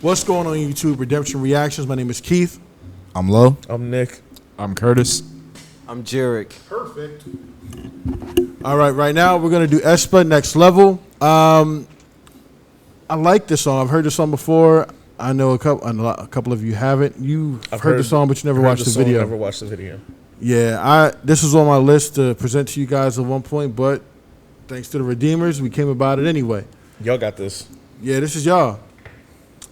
What's going on YouTube? Redemption Reactions. My name is Keith. I'm Lo. I'm Nick. I'm Curtis. I'm Jarek. Perfect. All right now we're going to do Aespa Next Level. I like this song. I've heard this song before. I know a couple of you haven't. I've heard the song, but you never watched the video. Never watched the video. Yeah, this was on my list to present to you guys at one point, but thanks to the Redeemers, we came about it anyway. Y'all got this. Yeah, this is y'all.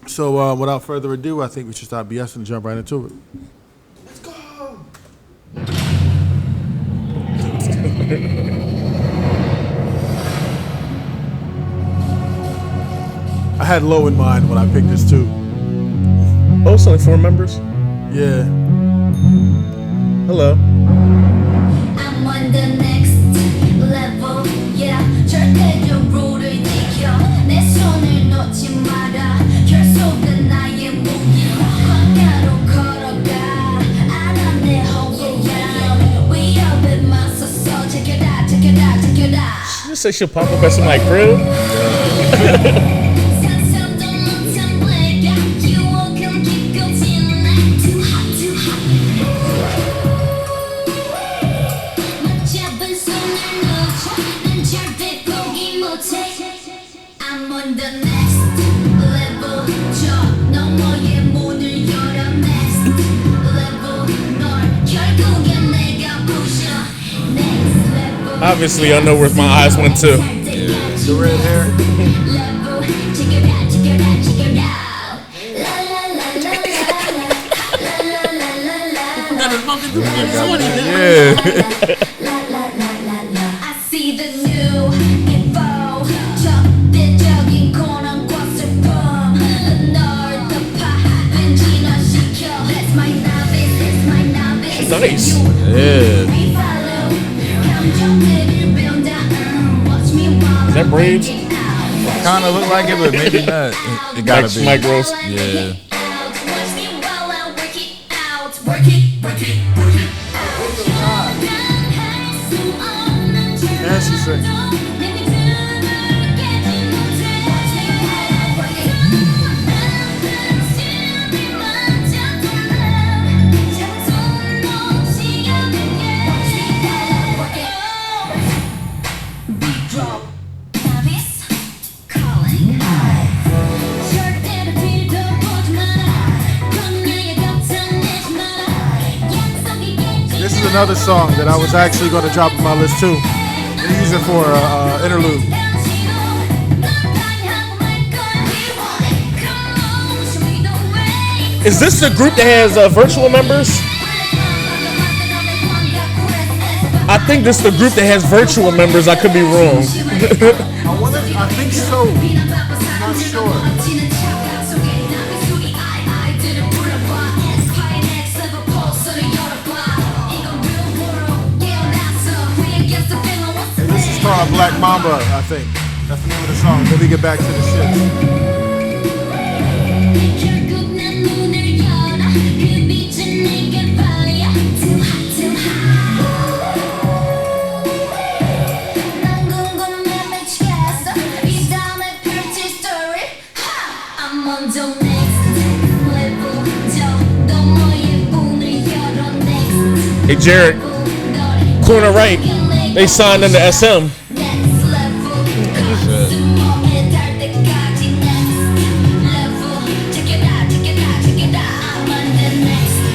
So without further ado, I think we should stop BS and jump right into it. Let's go. I had Low in mind when I picked this too. Oh, it's only 4 members? Yeah. Hello. I'm on the next level, yeah. 절대적으로를 지켜 내 손을 놓지 마라. 결속은 나의 무기. 광야로 걸어가 안아 내 호흡이야. 위협에만 서서 지켜라. She just said she'll pop up at somebody's crib? 상상도 못한 blackout. 유혹은 깊고진 날 too hot. 맞잡은 손을 놓쳐 난 절대 포기 못해. I'm on the next level. 저 너머의 문을 열어. Next level. 널 결국엔 내가 부셔. Next level. Obviously, I know where my eyes went to. The red hair. Level. Check it out. La la la la la. I see the new info. 적대적인 고난과 슬픔. 널 덮아 변진화시켜. That's my novice. Nice. Yeah. 감정들을 배운다. Watch me while Is that I'm braids? breaking out. Kind of look like it, but maybe not. It gotta be. Mike Rose. Yeah. Watch me while I work it out. Work it. And she said, this is another song that I was actually going to drop on my list too. And use it for interlude. Is this the group that has virtual members? I think this is the group that has virtual members. I could be wrong. I think so. I'm not sure. This is called Black Mamba, I think. That's the name of the song. Let me get back to the shit. Hey, Jared, corner right, they signed under SM.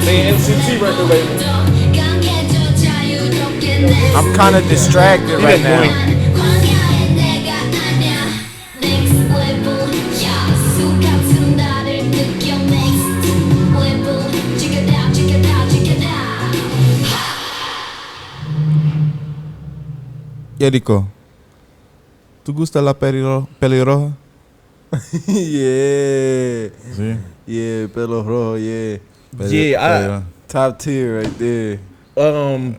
They NCT record label. I'm kind of distracted right now. Yerico, ¿tú gusta la pelirroja? Yeah. Sí. Yeah, pelo rojo, yeah. Yeah, Top tier right there.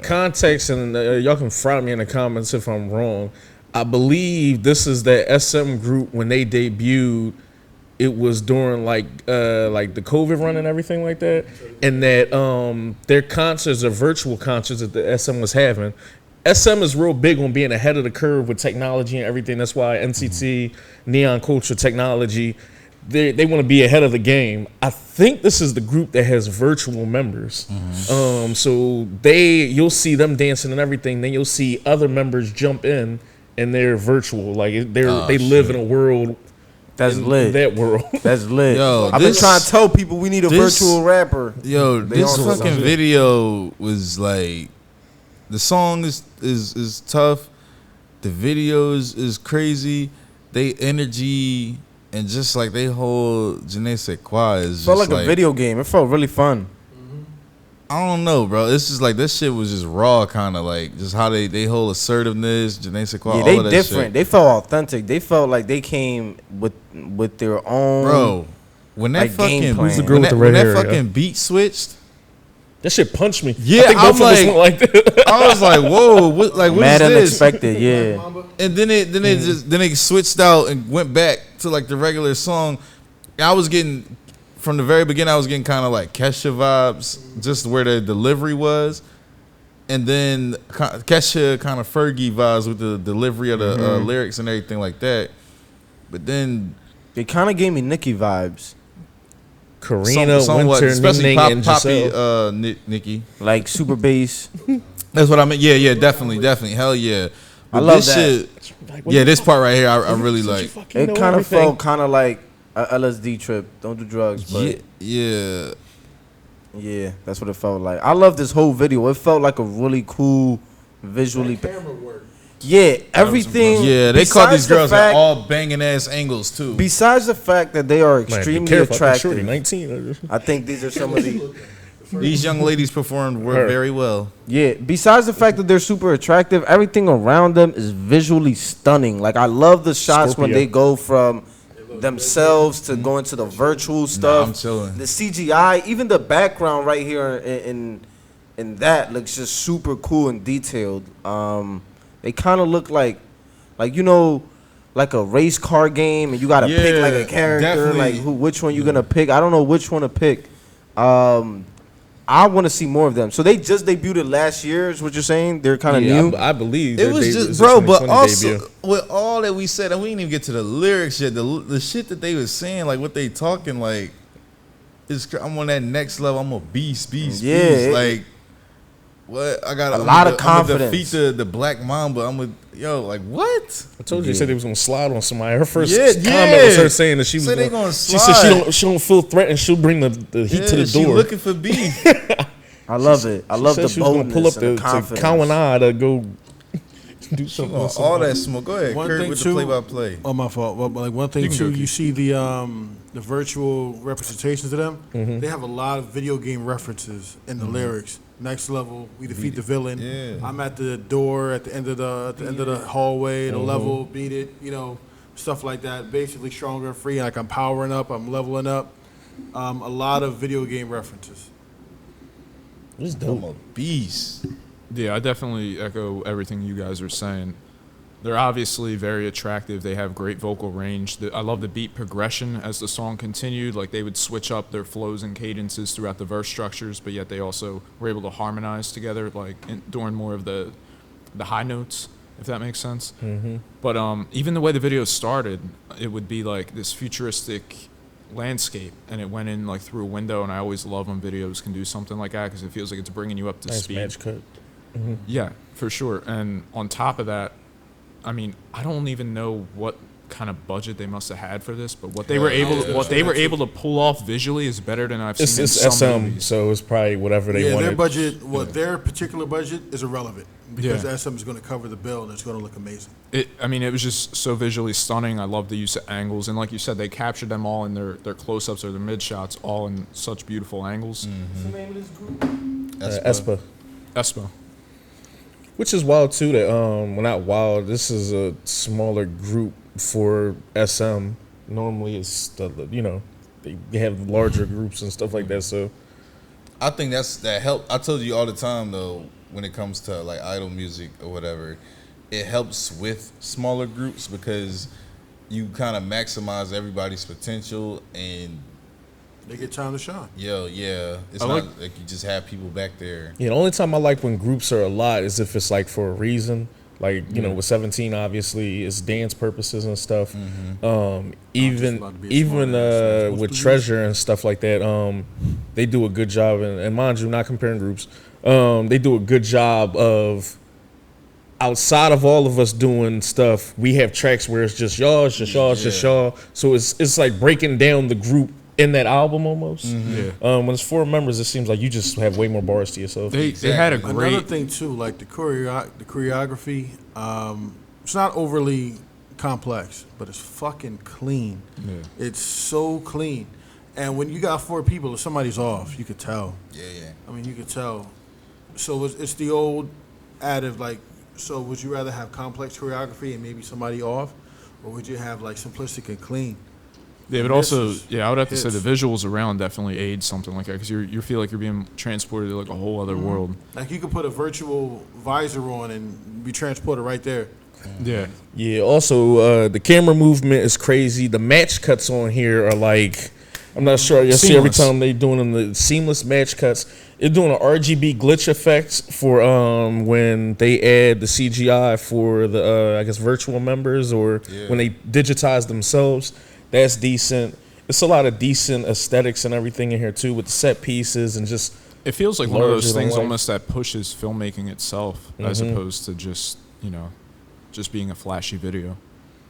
Context, and y'all can frown me in the comments if I'm wrong. I believe this is the SM group when they debuted. It was during like the COVID run and everything like that, and that their concerts are virtual concerts that the SM was having. SM is real big on being ahead of the curve with technology and everything. That's why NCT, Neon Culture Technology, they want to be ahead of the game. I think this is the group that has virtual members. So you'll see them dancing and everything. Then you'll see other members jump in, and they're virtual. Like they live in a world. That's lit. That world. That's lit. Yo, I've been this- trying to tell people we need a this- virtual rapper. Yo, They this on fucking some video was like, the song is tough. The video is crazy. They energy and just like they whole je ne sais quoi is Felt just like a video game. It felt really fun. I don't know, bro. It's just like this shit was just raw, kind of like just how they whole assertiveness, je ne sais quoi, Yeah, all they of that different. shit. They felt authentic. They felt like they came with their own. Bro, when that Like, game fucking plan. Who's the girl when with that, the when red that hair, fucking beat switched, That shit punched me. Yeah, I think both I'm of us like- went like that. I was like, whoa, what Mad is this? unexpected. Yeah. And then it switched out and went back to like the regular song. I was getting from the very beginning. I was getting kind of like Kesha vibes, just where the delivery was, and then Kesha kind of Fergie vibes with the delivery of the lyrics and everything like that. But then They kind of gave me Nicki vibes. Karina, somewhat, Winter, especially Ning Ning, and Poppy, Giselle. Nikki. Like super bass. That's what I mean. Yeah, definitely, hell yeah. But I love this that. shit, yeah, this part right here, I really like. It kind of felt kind of like a LSD trip. Don't do drugs, but Yeah. yeah, that's what it felt like. I love this whole video. It felt like a really cool visually. Camera work. Yeah, everything. Yeah, they caught these besides the girls at fact- all banging ass angles too. Besides the fact that they are Man, be extremely careful. I think Shorty, attractive, 19. I think these are some of the. These young ladies performed very well. Yeah, besides the fact that they're super attractive, everything around them is visually stunning. Like, I love the shots when Scorpio. they go from themselves to going to the virtual stuff. I'm chilling. The CGI, even the background right here in that looks just super cool and detailed. They kind of look like you know, like a race car game, and you gotta pick Yeah, like a character, definitely. like which one you gonna pick. I don't know which one to pick. I want to see more of them. So they just debuted last year, is what you're saying? They're kind of new. I believe It was it's just, a bro, but 2020 also debut. with all that we said, and we didn't even get to the lyrics yet. The shit that they was saying, like what they talking, like, I'm on that next level. I'm a beast. Yeah. Like, what? I got A lot of I'm confidence. defeat the Black Mamba. Like what? I told you, they said they was gonna slide on somebody. Her first Yeah, comment was yeah. her saying that she was. Say they gonna She said slide. she don't feel threatened. She'll bring the heat to the She door. looking for beef. I love it. I love She the said she was gonna boldness pull up and the to confidence. Kawana to go do something. Oh, with all somebody. that smoke. Go ahead, One Kurt, thing with the too- play-by-play. Oh, my fault. But like one thing You can too, go, you Keith. see the virtual representations of them. They have a lot of video game references in the lyrics. Next level, we defeat the villain. Yeah. I'm at the door at the end of the hallway, the level, beat it. You know, stuff like that. Basically, stronger and free. Like I'm powering up, I'm leveling up. A lot of video game references. It's I'm dope. a beast. Yeah, I definitely echo everything you guys are saying. They're obviously very attractive. They have great vocal range. I love the beat progression as the song continued. Like, they would switch up their flows and cadences throughout the verse structures, but yet they also were able to harmonize together, like during more of the high notes, if that makes sense. But even the way the video started, it would be like this futuristic landscape, and it went in like through a window. And I always love when videos can do something like that because it feels like it's bringing you up to Nice speed. match cut. Yeah, for sure. And on top of that, I mean, I don't even know what kind of budget they must have had for this, but what they were able to pull off visually is better than I've It's seen in some SM, movies. so it's probably whatever they Yeah, wanted. their budget, their particular budget is irrelevant because Yeah. SM is going to cover the bill and it's going to look amazing. I mean, it was just so visually stunning. I love the use of angles, and like you said, they captured them all in their close-ups or their mid shots, all in such beautiful angles. What's the name of this group? Aespa. Espo. Which is wild too. That well, not wild. This is a smaller group for SM. Normally, it's they have larger groups and stuff like that. So I think that help. I told you all the time though, when it comes to like idol music or whatever, it helps with smaller groups because you kind of maximize everybody's potential and They get time to shine. it's I not like- like you just have people back there. yeah, the only time I like when groups are a lot is if it's like for a reason. Like, you know, with 17, obviously, it's dance purposes and stuff. Even about to be a smart ass. What's with the Treasure and stuff like that, they do a good job. And mind you, not comparing groups, they do a good job of, outside of all of us doing stuff, we have tracks where it's just y'all, it's just y'all, it's just y'all. So it's like breaking down the group in that album almost. When it's 4 members, it seems like you just have way more bars to yourself. They had a Another great. thing too, like the choreography, it's not overly complex, but it's fucking clean. Yeah. It's so clean, and when you got 4 people, if somebody's off, you could tell. Yeah. I mean, you could tell. So it's the old adage, like, so would you rather have complex choreography and maybe somebody off, or would you have like simplistic and clean? Yeah, but And this also, is I would have to say the hits. visuals around definitely aid something like that because you feel like you're being transported to like a whole other world. Like you could put a virtual visor on and be transported right there. Yeah. Yeah, also, the camera movement is crazy. The match cuts on here are like, I'm not sure. You see every Seamless. time they doing them, the seamless match cuts. They're doing an RGB glitch effect for when they add the CGI for the, I guess, virtual members or when they digitize themselves. That's decent. It's a lot of decent aesthetics and everything in here, too, with the set pieces and just... It feels like one of those Larger than things life. almost that pushes filmmaking itself as opposed to just, just being a flashy video.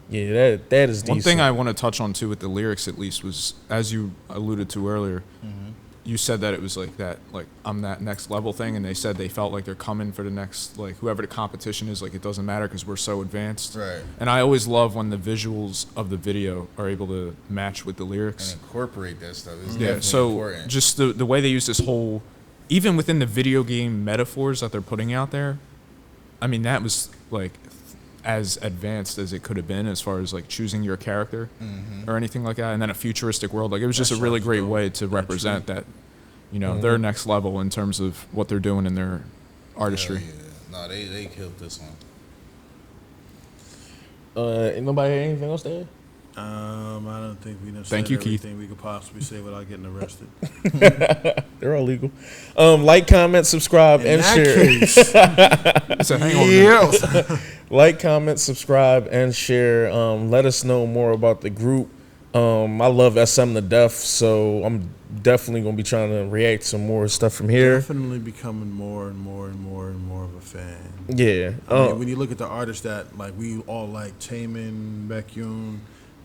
Yeah, that is decent. One thing I want to touch on, too, with the lyrics at least was, as you alluded to earlier, you said that it was like that, like, I'm that next level thing, and they said they felt like they're coming for the next, like, whoever the competition is, like, it doesn't matter because we're so advanced. Right. And I always love when the visuals of the video are able to match with the lyrics. And incorporate that stuff. It's Yeah, definitely so important. just the way they use this whole, even within the video game metaphors that they're putting out there, I mean, that was, like, as advanced as it could have been as far as like choosing your character or anything like that, and then a futuristic world. Like it was just a really great way to represent that, their next level in terms of what they're doing in their artistry. Hell yeah. No, they killed this one. Ain't nobody had anything else to add? I don't think we necessarily Thank you, Keith. everything we could possibly say without getting arrested. They're all legal. Like, comment, subscribe, In and that share. case, So hang on a minute. yeah. Like, comment, subscribe, and share. Let us know more about the group. I love SM to death, so I'm definitely gonna be trying to react to some more stuff from here. Definitely becoming more and more and more and more of a fan. Yeah. I mean, when you look at the artists that like we all like, Taemin, Baekhyun,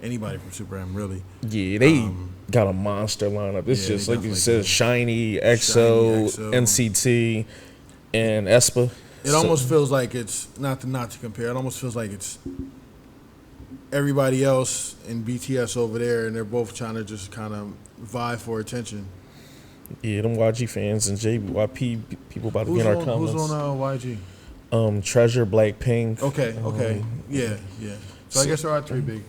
anybody from Super M, really. Yeah, they got a monster lineup. It's yeah, just they like you definitely said, do. Shiny, EXO, EXO. NCT, and Aespa. It almost feels like it's not to compare. It almost feels like it's everybody else in BTS over there, and they're both trying to just kind of vie for attention. Yeah, them YG fans and JYP people about to be in our comments. Who's on YG? Treasure, Blackpink. Okay, yeah. So I guess there are 3 big.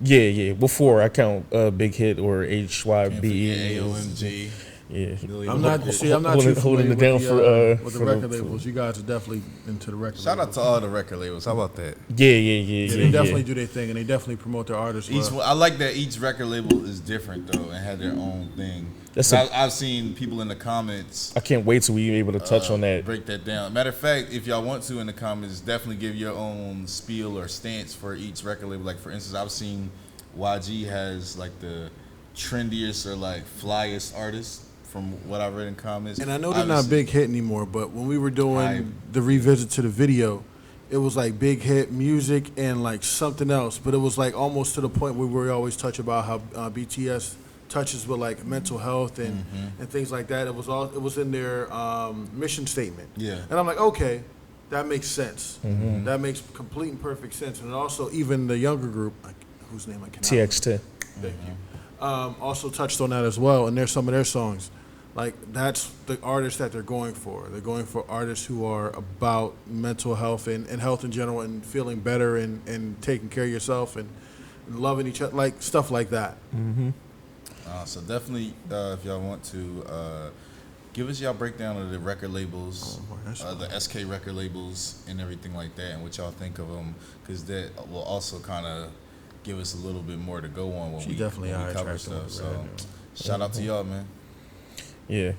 Yeah. Before I count Big Hit or HYBE. AOMG. Yeah. I'm not too holding familiar it down with for the the record labels. You guys are definitely into the record Shout out labels. to all the record labels. How about that? Yeah. Yeah, they definitely do their thing, and they definitely promote their artists well. I like that each record label is different though and had their own thing. That's I've seen people in the comments I can't wait till we able to touch on that. break that down. Matter of fact, if y'all want to in the comments, definitely give your own spiel or stance for each record label. Like for instance, I've seen YG has like the trendiest or like flyest artist from what I've read in comments. And I know they're not Big Hit anymore, but when we were doing the revisit to the video, it was like Big Hit music and like something else. But it was like almost to the point where we always touch about how BTS touches with like mental health and things like that. It was in their mission statement. Yeah. And I'm like, okay, that makes sense. That makes complete and perfect sense. And also even the younger group, like, whose name I cannot TX10. Thank you. Also touched on that as well, and there's some of their songs. Like, that's the artists that they're going for. They're going for artists who are about mental health and health in general and feeling better and taking care of yourself and loving each other, like stuff like that. So definitely, if y'all want to, give us y'all breakdown of the record labels, the SK record labels and everything like that, and what y'all think of them, because that will also kind of give us a little bit more to go on when She we definitely when we eye cover tracked on stuff. the So radio. shout out to y'all, man. Yeah.